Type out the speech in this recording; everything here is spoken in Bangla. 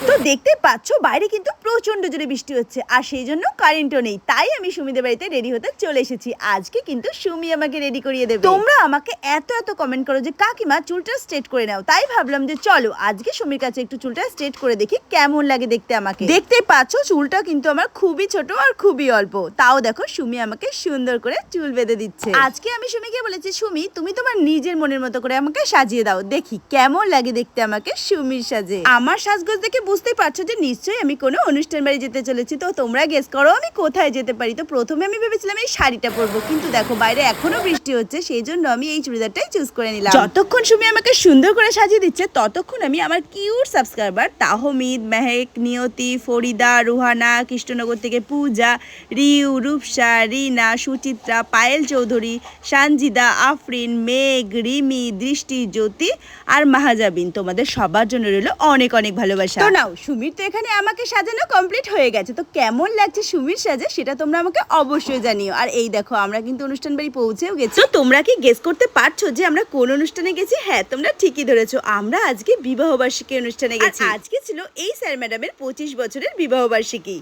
তো দেখতে পাচ্ছ বাইরে কিন্তু প্রচন্ড জোরে বৃষ্টি হচ্ছে আর সেই জন্য কারেন্টও নেই। তাই আমি সুমিদের বাড়িতে রেডি হতে চলে এসেছি। আজকে কিন্তু সুমি আমাকে রেডি করিয়ে দেবে। তোমরা আমাকে এত কমেন্ট করো যে কাকিমা চুলটা স্ট্রেট করে নাও, তাই ভাবলাম যে চলো আজকে সুমির কাছে একটু চুলটা স্ট্রেট করে দেখি কেমন লাগে দেখতে আমাকে। দেখতে পাচ্ছ চুলটা কিন্তু আমার খুবই ছোট আর খুবই অল্প, তাও দেখো সুমি আমাকে সুন্দর করে চুল বেঁধে দিচ্ছে। আজকে আমি সুমিকে বলেছি সুমি তুমি তোমার নিজের মনের মতো করে আমাকে সাজিয়ে দাও, দেখি কেমন লাগে দেখতে আমাকে সুমির সাজে। আমার সাজগোজ দেখে বুঝতেই পারছো যে নিশ্চয়ই আমি কোনো অনুষ্ঠান বাড়ি যেতে চলেছি। তো তোমরা গেস করো আমি কোথায় যেতে পারি। তো প্রথমে আমি ভেবেছিলাম এই শাড়িটা পরবো, কিন্তু দেখো বাইরে এখনো বৃষ্টি হচ্ছে, সেই জন্য আমি এই চুড়িদারটাই চুজ করে নিলাম। যতক্ষণ সুমি আমাকে সুন্দর করে সাজিয়ে দিচ্ছে ততক্ষণ আমি আমার কিউট সাবস্ক্রাইবার তাহমিদ, মেহেক, নিয়তি, ফরিদা, রুহানা, কৃষ্ণনগর থেকে পূজা, রিউ, রূপসা, রিনা, সুচিত্রা, পায়েল চৌধুরী, সানজিদা, আফরিন, মেঘ, রিমি, দৃষ্টি, জ্যোতি আর মাহাজাবিন, তোমাদের সবার জন্য রইল অনেক ভালোবাসা। তো নাও সুমির তো এখানে আমাকে সাজানো কমপ্লিট হয়ে গেছে। তো কেমন লাগছে সুমির সাজে সেটা তোমরা আমাকে অবশ্যই জানিও। আর এই দেখো আমরা কিন্তু অনুষ্ঠান বাড়ি পৌঁছেও গেছি। তো তোমরা কি গেস করতে পারছো যে আমরা কোন অনুষ্ঠানে গেছি? হ্যাঁ তোমরা ঠিকই ধরেছো, আমরা আজকে বিবাহবার্ষিকী অনুষ্ঠানে গেছি। আজকে ছিল এই স্যার ম্যাডামের 25 বছরের বিবাহবার্ষিকী।